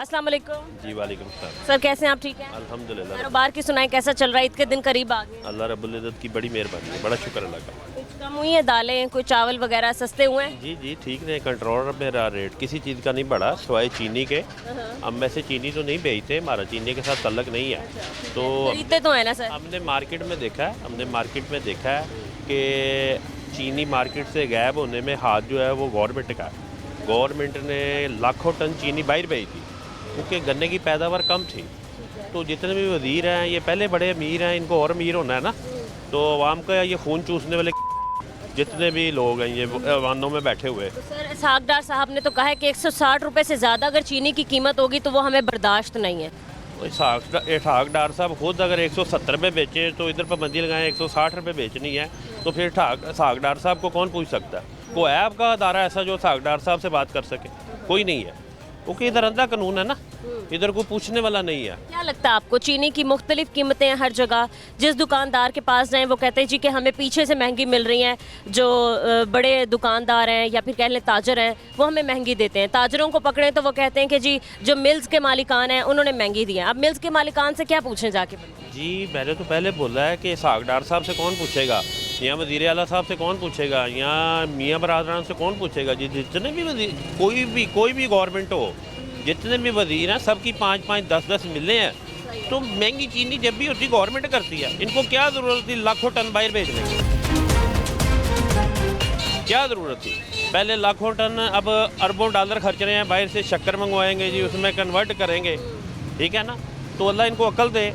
अस्सलाम वालेकुम। जी वालेकुम सलाम। सर कैसे हैं आप, ठीक हैं? अल्हम्दुलिल्लाह, कारोबार की सुनाई, कैसा चल रहा है? ईद के दिन करीब आ गए, अल्लाह रब्बुल इज़्ज़त की बड़ी मेहरबानी है, बड़ा शुक्र अल्लाह का। कुछ कम हुई है दालें, कोई चावल वगैरह सस्ते हुए हैं? जी जी ठीक है, कंट्रोल में रहा रेट, किसी चीज़ का नहीं बढ़ा सिवाय चीनी के। हम वैसे चीनी तो नहीं बेचते, हमारा चीनी के साथ तल्लक नहीं है। तो खरीदते तो है ना सर? हमने मार्केट में देखा है कि चीनी मार्केट से गायब होने में हाथ जो है वो गवर्नमेंट का है। गवर्नमेंट ने लाखों टन चीनी बाहर भेजी थी क्योंकि गन्ने की पैदावार कम थी। तो जितने भी वज़ीर हैं ये पहले बड़े अमीर हैं, इनको और अमीर होना है ना। तो आवाम का ये खून चूसने वाले जितने भी लोग हैं ये वानों में बैठे हुए। तो सर इसहाक डार साहब ने तो कहा है कि 160 रुपए से ज़्यादा अगर चीनी की कीमत होगी तो वो हमें बर्दाश्त नहीं है। इसहाक डार साहब खुद अगर 170 रुपये बेचे तो इधर पाबंदी लगाएं 160 रुपये बेचनी है, तो फिर इसहाक डार साहब को कौन पूछ सकता है? कोई है आपका अदारा ऐसा जो इसहाक डार साहब से बात कर सके? कोई नहीं है, क्योंकि इधर अंधा कानून है ना, इधर कोई पूछने वाला नहीं है। क्या लगता है आपको, चीनी की मुख्तलिफ कीमतें हैं हर जगह, जिस दुकानदार के पास जाएं वो कहते हैं जी कि हमें पीछे से महंगी मिल रही हैं, जो बड़े दुकानदार हैं या फिर कह लें ताजर हैं वो हमें महंगी देते हैं। ताजरों को पकड़ें तो वो कहते हैं कि जी जो मिल्स के मालिकान हैं उन्होंने महंगी दी है। अब मिल्स के मालिकान से क्या पूछें जाके? जी मैंने तो पहले बोला है कि इसहाक डार साहब से कौन पूछेगा, या वज़ीर आला साहब से कौन पूछेगा, या मियाँ बरादरान से कौन पूछेगा? जी जितने भी वज़ीर, कोई भी गवर्नमेंट हो, जितने भी वज़ीर हैं सबकी 5-5 10-10 मिले हैं। तो महंगी चीनी जब भी होती गवर्नमेंट करती है, इनको क्या ज़रूरत थी लाखों टन बाहर भेजने की? क्या ज़रूरत थी? पहले लाखों टन, अब अरबों डॉलर खर्च रहे हैं, बाहर से शक्कर मंगवाएंगे जी, उसमें कन्वर्ट करेंगे, ठीक है ना। तो अल्लाह इनको अक्ल दे,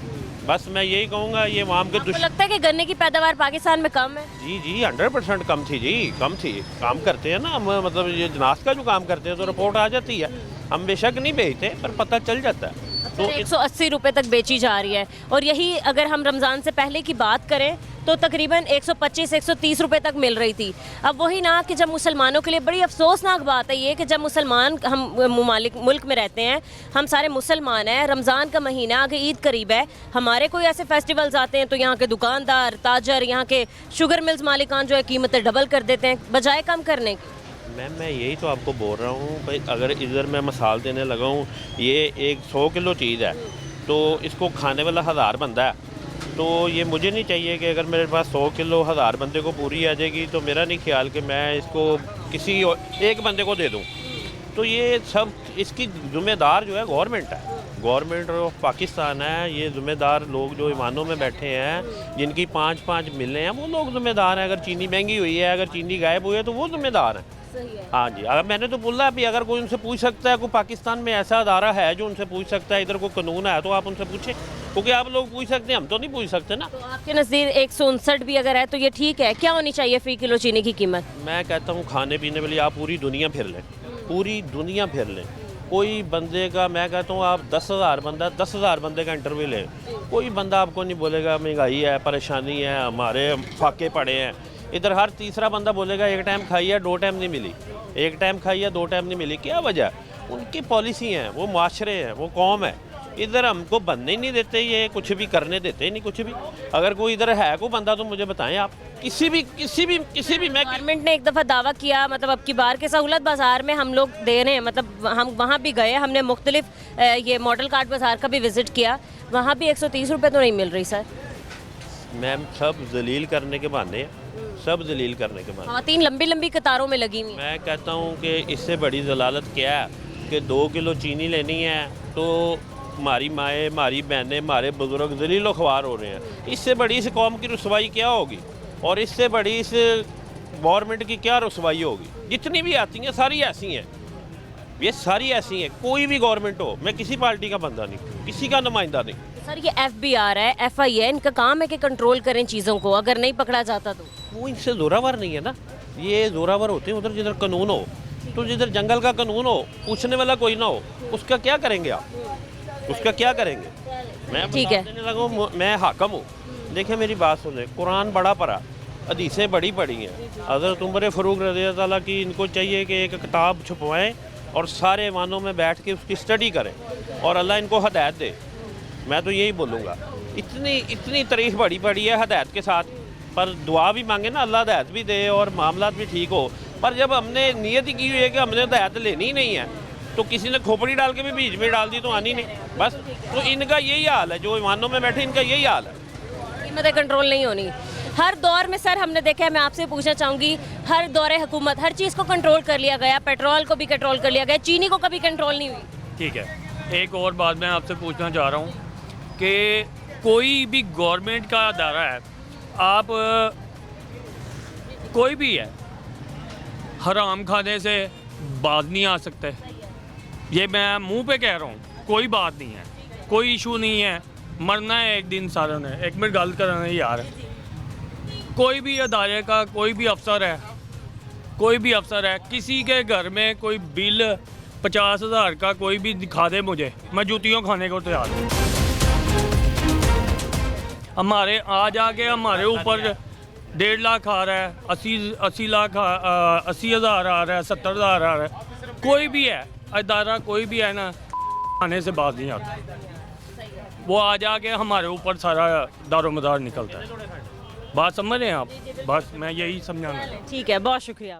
बस मैं यही कहूँगा। ये वाम के आपको लगता है कि गन्ने की पैदावार पाकिस्तान में कम है? जी 100% कम थी जी, कम थी। काम करते हैं ना हम, मतलब ये जनास का जो काम करते हैं तो रिपोर्ट आ जाती है। हम बेशक नहीं भेजते पर पता चल जाता है। तो 180 रुपए तक बेची जा रही है, और यही अगर हम रमज़ान से पहले की बात करें तो तकरीबन 125-130 रुपए तक मिल रही थी। अब वही ना कि जब मुसलमानों के लिए बड़ी अफसोसनाक बात है ये कि जब मुसलमान हम मुल्क में रहते हैं, हम सारे मुसलमान हैं, रमज़ान का महीना आगे, ईद करीब है, हमारे कोई ऐसे फेस्टिवल्स आते हैं तो यहाँ के दुकानदार, ताजर, यहाँ के शुगर मिल्स मालिकान जो है कीमतें डबल कर देते हैं बजाय कम करने की। मैम मैं यही तो आपको बोल रहा हूँ भाई, अगर इधर मैं मिसाल देने लगा हूँ, ये एक 100 किलो चीज़ है तो इसको खाने वाला 1000 बंदा है, तो ये मुझे नहीं चाहिए कि अगर मेरे पास 100 किलो 1000 बंदे को पूरी आ जाएगी, तो मेरा नहीं ख्याल कि मैं इसको किसी एक बंदे को दे दूँ। तो ये सब इसकी ज़िम्मेदार जो है गवर्नमेंट है, गवर्नमेंट ऑफ पाकिस्तान है। ये ज़िम्मेदार लोग जो ईमानों में बैठे हैं, जिनकी 5-5 मिले हैं, वो लोग ज़िम्मेदार हैं। अगर चीनी महंगी हुई है, अगर चीनी गायब हुई है, तो वो ज़िम्मेदार हैं। हाँ जी, अगर मैंने तो बोला अभी, अगर कोई उनसे पूछ सकता है, कोई पाकिस्तान में ऐसा अदारा है जो उनसे पूछ सकता है, इधर कोई कानून है तो आप उनसे पूछें, क्योंकि आप लोग पूछ सकते हैं, हम तो नहीं पूछ सकते ना। तो आपके नज़दीक 159 भी अगर है तो ये ठीक है? क्या होनी चाहिए फ़ी किलो चीनी की कीमत? मैं कहता हूँ खाने पीने वाली आप पूरी दुनिया फिर लें, पूरी दुनिया फिर लें। कोई बंदे का, मैं कहता हूँ आप 10,000 बंदे का इंटरव्यू लें, कोई बंदा आपको नहीं बोलेगा महंगाई है, परेशानी है, हमारे फाके पड़े हैं। इधर हर तीसरा बंदा बोलेगा एक टाइम खाई है, 2 टाइम नहीं मिली, एक टाइम खाई है, 2 टाइम नहीं मिली। क्या वजह? उनकी पॉलिसी हैं, वो माशरे हैं, वो कौम है। इधर हमको बनने ही नहीं देते, ये कुछ भी करने देते ही नहीं कुछ भी। अगर कोई इधर है कोई बंदा तो मुझे बताएं आप, किसी भी मैं गवर्नमेंट ने एक दफ़ा दावा किया, मतलब अब की बार के सहूलत बाज़ार में हम लोग दे रहे हैं, मतलब हम वहाँ भी गए, हमने मुख्तलिफ ये मॉडल कार्ड बाज़ार का भी विज़िट किया, वहाँ भी 130 रुपये तो नहीं मिल रही सर। मैम सब जलील करने के बहाने हैं, सब जलील करने के बहाने। ख़वातीन लंबी लंबी कतारों में लगी हुई हैं। मैं कहता हूँ कि इससे बड़ी जलालत क्या है कि 2 किलो चीनी लेनी है तो हमारी माएँ, हमारी बहनें, हमारे बुज़ुर्ग जलीलो ख्वार हो रहे हैं। इससे बड़ी इस कौम की रुसवाई क्या होगी, और इससे बड़ी इस गवर्नमेंट की क्या रुसवाई होगी? जितनी भी आती हैं सारी ऐसी हैं, ये सारी ऐसी हैं। कोई भी गवर्नमेंट हो, मैं किसी पार्टी का बंदा नहीं, किसी का नुमाइंदा नहीं। सर ये FBR है, FI है, इनका काम है कि कंट्रोल करें चीज़ों को, अगर नहीं पकड़ा जाता तो। वो इनसे जोरावर नहीं है ना, ये जोरावर होते हैं उधर जिधर कानून हो। तो जिधर जंगल का कानून हो, पूछने वाला कोई ना हो, उसका क्या करेंगे आप? उसका क्या करेंगे? मैं ठीक है, देने लगा हूँ, मैं हाकम हूँ। देखिए मेरी बात सुने, कुरान बड़ा पढ़ा, हदीसें बड़ी पढ़ी हैं। हज़रत उमर फ़ारूक रज़ी अल्लाह ताला की, इनको चाहिए कि एक किताब छुपवाएं और सारे ईमानों में बैठ के उसकी स्टडी करें, और अल्लाह इनको हदायत दे। मैं तो यही बोलूँगा। इतनी तारीफ़ बड़ी पड़ी है हदायत के साथ, पर दुआ भी मांगे ना, अल्लाह हदायत भी दे और मामला भी ठीक हो। पर जब हमने नीयत ही की हुई है कि हमने हदायत लेनी ही नहीं है, तो किसी ने खोपड़ी डाल के भी बीच में डाल दी तो आनी नहीं। बस तो इनका यही हाल है, जो विमानों में बैठे इनका यही हाल है। कीमतें कंट्रोल नहीं होनी। हर दौर में सर हमने देखा है, मैं आपसे पूछना चाहूँगी, हर दौरे हुकूमत हर चीज़ को कंट्रोल कर लिया गया, पेट्रोल को भी कंट्रोल कर लिया गया, चीनी को कभी कंट्रोल नहीं हुई। ठीक है, एक और बात मैं आपसे पूछना चाह रहा हूँ कि कोई भी गवर्नमेंट का अदारा है, आप कोई भी है, हराम खाने से बात नहीं आ सकते। ये मैं मुंह पे कह रहा हूँ, कोई बात नहीं है, कोई इशू नहीं है, मरना है एक दिन सारों ने। एक मिनट गल करना है यार, कोई भी अदारे का कोई भी अफसर है, किसी के घर में कोई बिल 50,000 का कोई भी दिखा दे मुझे, मैं जूतियों खाने को तैयार हूँ। हमारे आ जाके हमारे ऊपर 1.5 लाख आ रहा है, 80,000 आ रहा है, 70,000 आ रहा है। कोई भी है अदारा, कोई भी है ना, खाने से बात नहीं आती। वो आ जाके हमारे ऊपर सारा दारोमदार निकलता है। बात समझ रहे हैं आप? बस मैं यही समझाना। ठीक है, बहुत शुक्रिया।